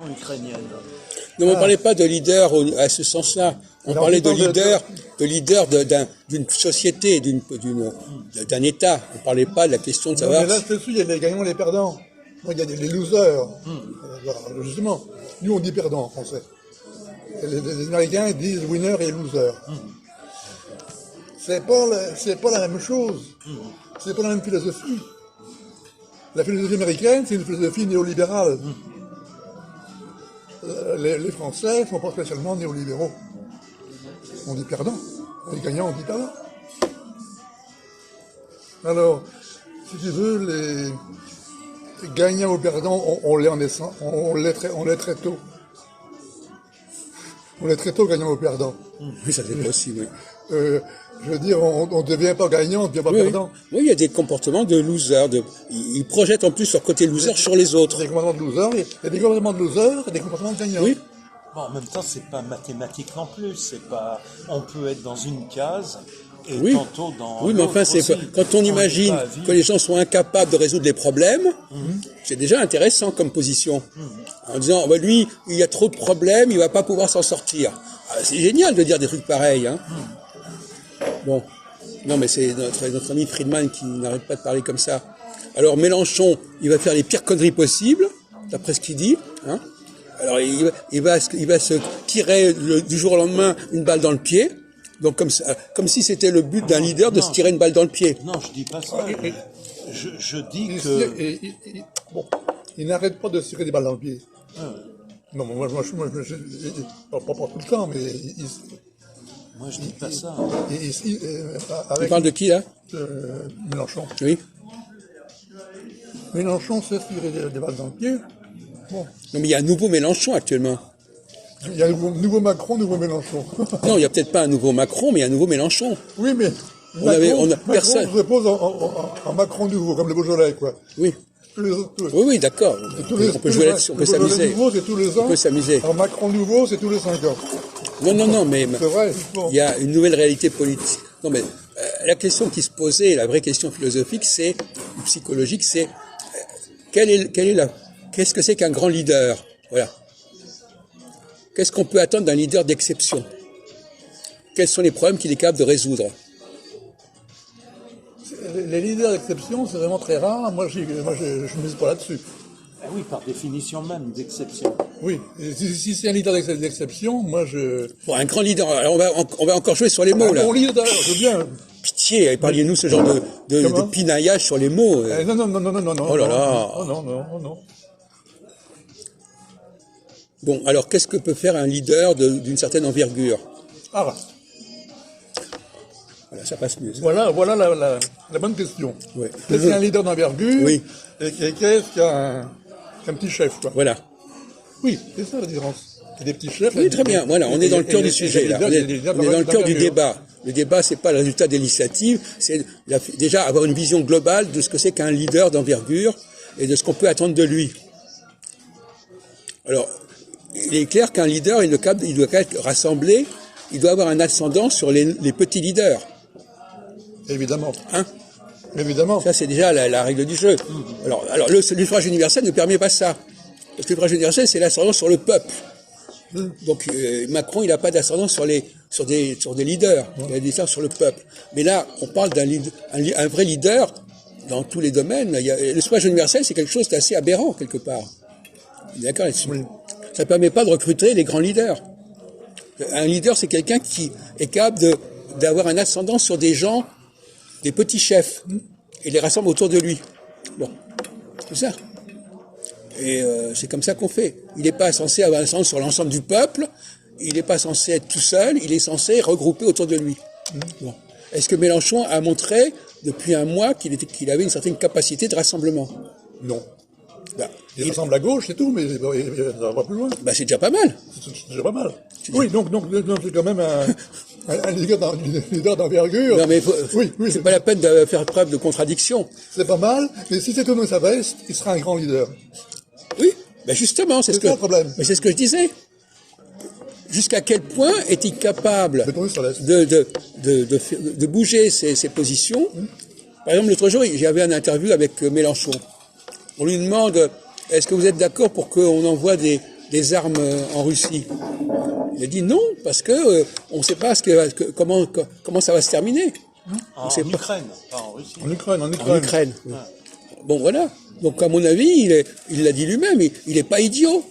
ukrainienne. Non, on ne parlait pas de leader à ce sens-là. On parlait de leader d'une société, d'un État. On ne parlait pas de la question de savoir... Non, mais là, il y a les gagnants et les perdants. Moi, il y a les losers. Alors, justement, nous, on dit perdants en français. Les Américains disent winner et loser. C'est pas la même chose. C'est pas la même philosophie. La philosophie américaine, c'est une philosophie néolibérale. Les Français ne sont pas spécialement néolibéraux. On dit perdant. Les gagnants, on dit perdant. Alors, si tu veux, les gagnants ou perdants, on l'est en naissant, on l'est très tôt. On est très tôt gagnant ou perdant. Oui, ça c'est possible, oui. Je veux dire, on ne devient pas gagnant, on ne devient pas perdant. Oui, il y a des comportements de loser. Ils projettent en plus leur côté loser sur les autres. Des comportements de loser, il y a des comportements de loser et des comportements de gagnants. Oui. Bon, en même temps, c'est pas mathématique non plus. C'est pas. On peut être dans une case et tantôt dans. Oui, mais enfin, quand on imagine que les gens sont incapables de résoudre les problèmes, c'est déjà intéressant comme position. En disant, bah, lui, il y a trop de problèmes, il va pas pouvoir s'en sortir. Ah, c'est génial de dire des trucs pareils, hein. Bon, non, mais c'est notre ami Friedman qui n'arrête pas de parler comme ça. Alors Mélenchon, il va faire les pires conneries possibles, d'après ce qu'il dit, hein. Alors il va se tirer du jour au lendemain une balle dans le pied, donc comme si c'était le but d'un leader de se tirer une balle dans le pied. Non, je dis pas ça. Je dis que bon, il n'arrête pas de se tirer des balles dans le pied. Non, moi, pas tout le temps, mais moi je dis pas ça. Tu parles de qui là? Mélenchon. Oui. Mélenchon sait se tirer des balles dans le pied. Bon. Non, mais il y a un nouveau Mélenchon actuellement. Il y a un nouveau Macron, nouveau Mélenchon. Non, il n'y a peut-être pas un nouveau Macron, mais il y a un nouveau Mélenchon. Oui, mais Macron se repose en Macron nouveau, comme le Beaujolais, quoi. Oui. Oui, d'accord. On peut jouer là-dessus, on peut s'amuser. Le nouveau, c'est tous les ans. On peut s'amuser. En Macron nouveau, c'est tous les 5 ans. Non, mais c'est vrai, il y a une nouvelle réalité politique. Non, mais la question qui se posait, la vraie question philosophique, ou psychologique, c'est qu'est-ce que c'est qu'un grand leader? Voilà. Qu'est-ce qu'on peut attendre d'un leader d'exception? Quels sont les problèmes qu'il est capable de résoudre? Les leaders d'exception, c'est vraiment très rare. Moi, je ne mise pas là-dessus. Oui, par définition même, d'exception. Oui, si c'est un leader d'exception, moi je... Bon, un grand leader, alors on va encore jouer sur les mots, là. Un bon leader, je veux bien. Pitié, parliez-nous ce genre de pinaillage sur les mots. Non. Oh là là. Non. Bon, alors qu'est-ce que peut faire un leader d'une certaine envergure? Ah, voilà, ça passe mieux. Voilà la bonne question. Ouais. Qu'est-ce qu'un leader d'envergure? Oui. Et qu'est-ce qu'un petit chef, quoi? Voilà. Oui, c'est ça la différence. C'est des petits chefs. Oui, très bien. Voilà, on est dans le cœur du sujet, là. On est dans le cœur du débat. Le débat, c'est pas le résultat des initiatives, c'est déjà avoir une vision globale de ce que c'est qu'un leader d'envergure et de ce qu'on peut attendre de lui. Alors, il est clair qu'un leader, il doit être rassemblé, il doit avoir un ascendant sur les petits leaders. Évidemment. Hein? Évidemment. Ça, c'est déjà la règle du jeu. Alors le suffrage universel ne permet pas ça. Le suffrage universel, c'est l'ascendant sur le peuple. Donc, Macron, il n'a pas d'ascendant sur des leaders. Il a des leaders sur le peuple. Mais là, on parle un vrai leader dans tous les domaines. Le suffrage universel, c'est quelque chose d'assez aberrant, quelque part. D'accord là-dessus. Oui. Ça ne permet pas de recruter les grands leaders. Un leader, c'est quelqu'un qui est capable d'avoir un ascendant sur des gens, des petits chefs, et les rassemble autour de lui. Bon, c'est ça. Et c'est comme ça qu'on fait. Il n'est pas censé avoir un ascendant sur l'ensemble du peuple, il n'est pas censé être tout seul, il est censé regrouper autour de lui. Bon. Est-ce que Mélenchon a montré, depuis un mois, qu'il avait une certaine capacité de rassemblement? Non. Bah, il ressemble à gauche, c'est tout, mais il va pas plus loin. Bah, c'est déjà pas mal. C'est déjà pas mal. Oui, donc c'est quand même un leader d'envergure. Non, mais oui, c'est pas la peine de faire preuve de contradiction. C'est pas mal, mais si c'est tourné sa veste, il sera un grand leader. Oui, ben justement, c'est le problème. Mais c'est ce que je disais. Jusqu'à quel point est-il capable de bouger ses positions? Par exemple, l'autre jour, j'avais un interview avec Mélenchon. On lui demande, est-ce que vous êtes d'accord pour qu'on envoie des des armes en Russie? Il a dit non, parce que on ne sait pas comment ça va se terminer. En Ukraine, pas en Russie. En Ukraine. En Ukraine. Oui. Bon, voilà. Donc, à mon avis, il l'a dit lui-même, il n'est pas idiot.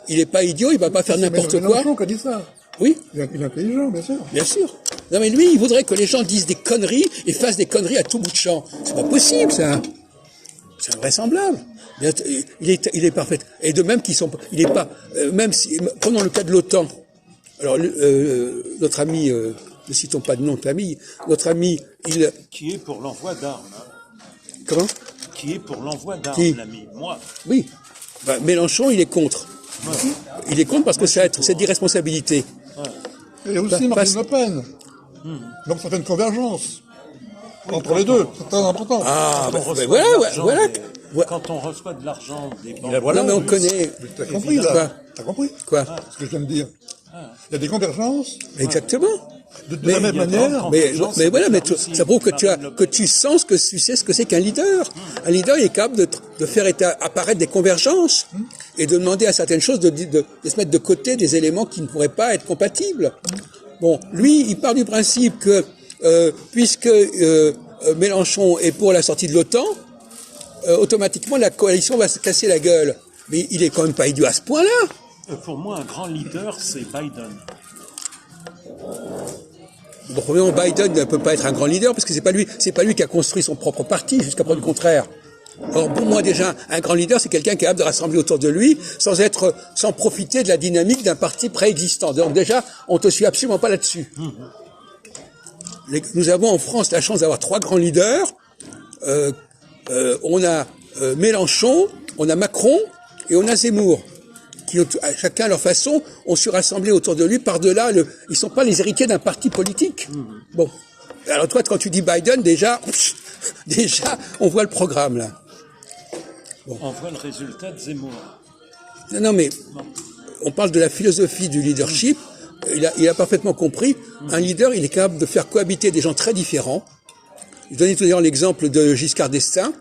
Il n'est pas idiot, il ne va pas faire n'importe quoi. C'est Mélenchon qui a dit ça. Oui. Il est intelligent, bien sûr. Bien sûr. Non, mais lui, il voudrait que les gens disent des conneries et fassent des conneries à tout bout de champ. C'est pas possible, ça. C'est invraisemblable. Il est parfait. Et de même il est pas, même si, prenons le cas de l'OTAN. Alors, notre ami, ne citons pas de nom de famille, notre ami, Qui est pour l'envoi d'armes. Hein. Comment? Qui est pour l'envoi d'armes, Qui? l'ami. Moi. Oui. Ben, Mélenchon, il est contre. Ouais. Il est contre parce que c'est d'irresponsabilité. Ouais. Et aussi Marine Le Pen. Donc ça fait une convergence entre les deux. C'est très important. Ah, Quand on reçoit voilà, de l'argent voilà. des- Quand on reçoit de l'argent des banques. Voilà, non, mais on oui. connaît. T'as compris, Quoi? là? T'as compris? Quoi? Ce que je viens de dire. Il y a des convergences. Exactement. De la même il y a manière. des Mais gens, voilà, c'est mais la Russie, ça prouve Marine Le Pen. que tu sais ce que c'est qu'un leader. Un leader, il est capable de faire apparaître des convergences et de demander à certaines choses de se mettre de côté des éléments qui ne pourraient pas être compatibles. Bon, lui, il part du principe que puisque Mélenchon est pour la sortie de l'OTAN, automatiquement la coalition va se casser la gueule. Mais il est quand même pas idiot à ce point-là. Pour moi, un grand leader, c'est Biden. Bon, premièrement, Biden ne peut pas être un grand leader parce que c'est pas lui qui a construit son propre parti, jusqu'à preuve du contraire. Or, pour moi, déjà, un grand leader, c'est quelqu'un capable de rassembler autour de lui sans profiter de la dynamique d'un parti préexistant. Donc, déjà, on te suit absolument pas là-dessus. Nous avons en France la chance d'avoir 3 grands leaders. On a Mélenchon, on a Macron et on a Zemmour, qui chacun à leur façon ont su rassembler autour de lui par-delà ils sont pas les héritiers d'un parti politique. Bon. Alors toi, quand tu dis Biden, déjà, on voit le programme, là. On voit le résultat de Zemmour. Non, mais on parle de la philosophie du leadership. Il a parfaitement compris. Un leader, il est capable de faire cohabiter des gens très différents. Je donnais tout à l'heure l'exemple de Giscard d'Estaing.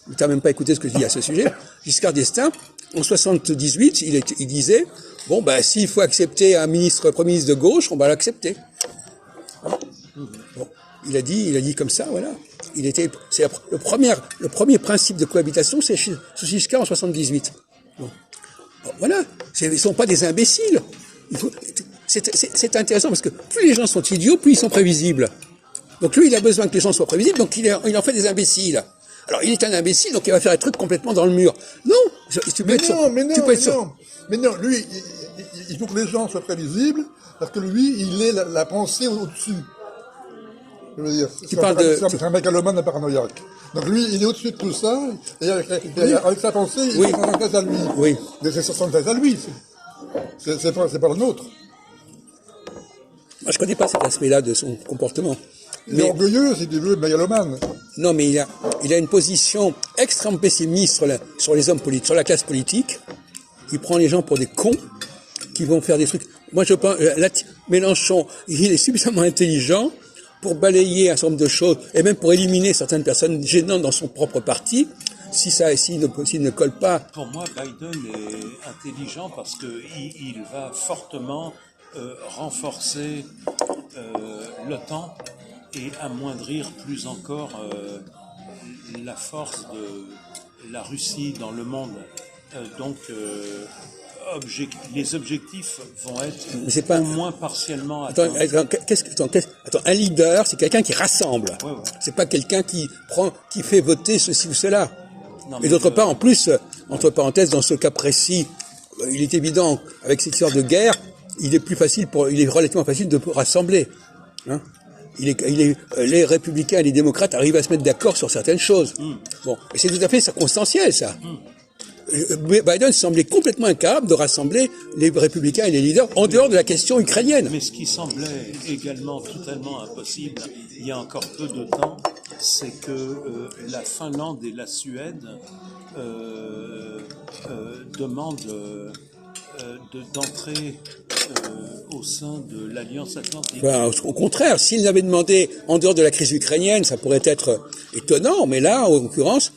Tu n'as même pas écouté ce que je dis à ce sujet. Giscard d'Estaing, en 78, il disait, bon, ben, s'il faut accepter un premier ministre de gauche, on va l'accepter. Bon, il a dit comme ça, voilà. C'est le premier principe de cohabitation, c'est sous Giscard en 78. Bon, voilà. Ils sont pas des imbéciles. C'est intéressant parce que plus les gens sont idiots, plus ils sont prévisibles. Donc lui, il a besoin que les gens soient prévisibles, donc il en fait des imbéciles. Alors, il est un imbécile, donc il va faire des trucs complètement dans le mur. Non, Mais non, lui, il faut que les gens soient prévisibles, parce que lui, il est la pensée au-dessus. Je veux dire, c'est un mégalomane paranoïaque. Donc lui, il est au-dessus de tout ça, et avec sa pensée, il a sa synthèse à lui. Oui. Mais c'est sa synthèse à lui, c'est pas le nôtre. Moi, je connais pas cet aspect-là de son comportement. Il est orgueilleux, si tu veux, mégalomane. Non, mais il a une position extrêmement pessimiste sur les hommes politiques, sur la classe politique. Il prend les gens pour des cons qui vont faire des trucs. Moi, je pense, Mélenchon, il est suffisamment intelligent pour balayer un certain nombre de choses et même pour éliminer certaines personnes gênantes dans son propre parti. S'il ne colle pas. Pour moi, Biden est intelligent parce que il va fortement renforcer l'OTAN et amoindrir plus encore la force de la Russie dans le monde. Les objectifs vont être au moins partiellement atteints. Attends, un leader, c'est quelqu'un qui rassemble. Ouais. C'est pas quelqu'un qui fait voter ceci ou cela. Non, et d'autre part, en plus, entre parenthèses, dans ce cas précis, il est évident, avec cette histoire de guerre, il est relativement facile de rassembler. Hein. Les républicains et les démocrates arrivent à se mettre d'accord sur certaines choses. Bon, et c'est tout à fait circonstanciel, ça. Biden semblait complètement incapable de rassembler les républicains et les leaders en dehors de la question ukrainienne. Mais ce qui semblait également totalement impossible il y a encore peu de temps, c'est que la Finlande et la Suède demandent d'entrer au sein de l'Alliance Atlantique. Au contraire, s'ils l'avaient demandé en dehors de la crise ukrainienne, ça pourrait être étonnant, mais là, en l'occurrence,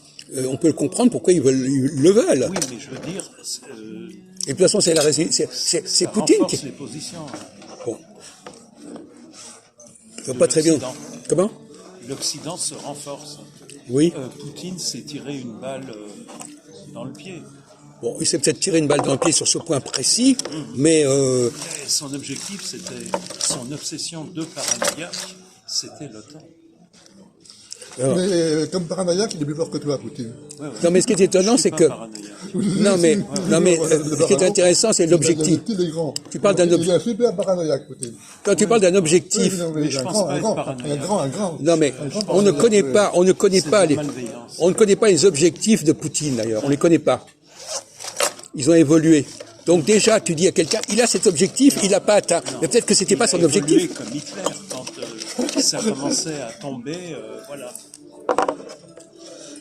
on peut le comprendre pourquoi ils le veulent. Oui, mais je veux dire, Et de toute façon, c'est ça Poutine renforce qui... les positions. Bon. Ça va pas très bien. l'Occident. Comment? L'Occident se renforce. Oui. Poutine s'est tiré une balle dans le pied. Bon, il s'est peut-être tiré une balle dans le pied sur ce point précis, mais Et son objectif, c'était son obsession de paranoïaque, c'était l'OTAN. alors, Mais comme paranoïaque, il est plus fort que toi, Poutine. Ouais, ouais. non, mais ce qui est étonnant, Je suis c'est pas que paranoïaque. non, mais ce qui est intéressant, c'est l'objectif. Il est grand. Tu parles d'un Il est un super paranoïaque, Poutine. Quand tu parles d'un objectif, Mais je un pense grand, pas un être grand, paranoïaque. un grand. non mais Un grand on ne paranoïaque, connaît ouais. pas, on ne connaît C'est pas de les, la malveillance. on ne connaît pas les objectifs de Poutine d'ailleurs, on les connaît pas. Ils ont évolué. Donc déjà, tu dis à quelqu'un, il a cet objectif, il l'a pas atteint. Mais peut-être que c'était pas son Il a évolué objectif. comme Hitler, quand ça commençait à tomber, voilà.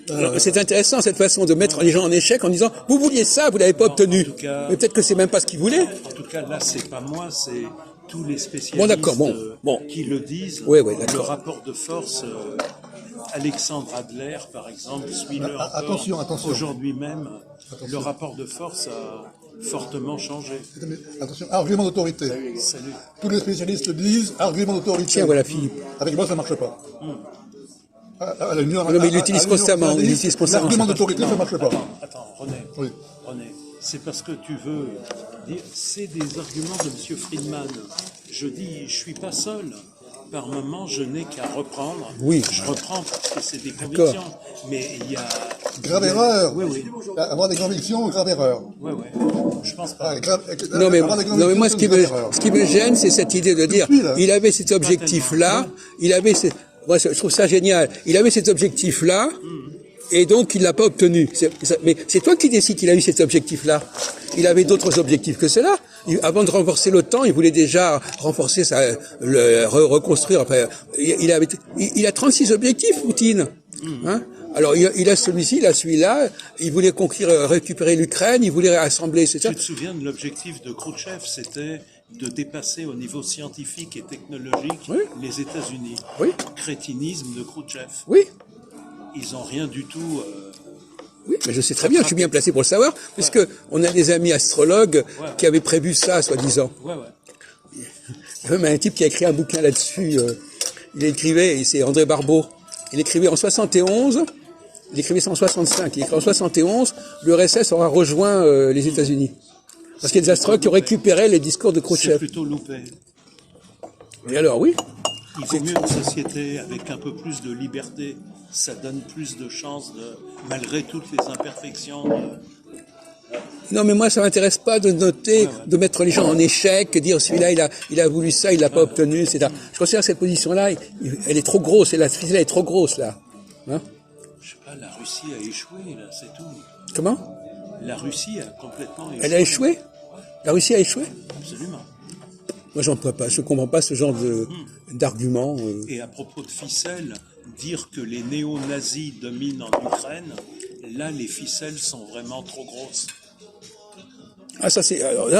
Alors, c'est intéressant cette façon de mettre les gens en échec en disant, vous vouliez ça, vous l'avez pas obtenu. en tout cas- Mais peut-être que c'est même pas ce qu'ils voulaient. En tout cas, là, c'est pas moi, c'est tous les spécialistes Bon, d'accord, bon. qui le disent. Oui, oui, le d'accord. rapport de force, Alexandre Adler, par exemple, suit-le encore. Attention. Aujourd'hui même, le rapport de force a fortement changé. Mais attention, argument d'autorité. Salut. Tous les spécialistes disent argument d'autorité. Tiens, voilà Philippe. Avec moi, ça marche pas. Non, mais il l'utilise constamment, il l'utilise constamment. L'argument d'autorité, ça marche pas. Attends, René. Oui. René, c'est parce que tu veux dire, c'est des arguments de M. Friedman. Je dis, je suis pas seul. Par moment, je n'ai qu'à reprendre. Oui. Je reprends parce que c'est des convictions. Mais il y a. Grave erreur. Oui, oui. Avoir des convictions, grave erreur. Oui, oui. Je pense pas. Non mais, avoir des non, mais moi, ce convictions, qui c'est une grave erreur. ce qui me gêne, c'est cette idée de dire, suis, là. il avait cet objectif-là, moi, je trouve ça génial. Il avait cet objectif-là, et donc il l'a pas obtenu. Mais c'est toi qui décides qu'il a eu cet objectif-là. Il avait d'autres objectifs que cela. Avant de renforcer l'OTAN, il voulait déjà renforcer reconstruire. Enfin, il a 36 objectifs, Poutine. Hein? Alors il a celui-ci, il a celui-là. Il voulait récupérer l'Ukraine, il voulait rassembler, etc. Tu te souviens de l'objectif de Khrouchtchev, c'était de dépasser au niveau scientifique et technologique Oui. les États-Unis. Oui. Crétinisme de Khrouchtchev. Oui. Ils n'ont rien du tout. Oui, mais je sais très bien, je suis bien placé pour le savoir, puisque on a des amis astrologues qui avaient prévu ça, soi-disant. Ouais, ouais. Il y a même un type qui a écrit un bouquin là-dessus. Il écrivait, et c'est André Barbeau. Il écrivait en 71, il écrivait ça en 65. Il écrit en 71, l'URSS aura rejoint les États-Unis. Parce qu'il y a des astrologues qui ont récupéré les discours de C'est Khrouchtchev. plutôt loupé. Et alors, oui. Il vaut mieux une société avec un peu plus de liberté. Ça donne plus de chances malgré toutes les imperfections. Non, mais moi, ça m'intéresse pas de noter, de mettre les gens en échec, dire celui-là, il a voulu ça, il l'a pas obtenu, etc. Je considère que cette position-là, elle est trop grosse, et la ficelle est trop grosse, là. Hein? Je sais pas, la Russie a échoué, là, c'est tout. Comment? La Russie a complètement échoué. Elle a échoué? La Russie a échoué? Absolument. Moi, j'en peux pas. Je comprends pas ce genre d'argument. Et à propos de ficelles, dire que les néo-nazis dominent en Ukraine, là, les ficelles sont vraiment trop grosses. Ah, ça, c'est, alors là,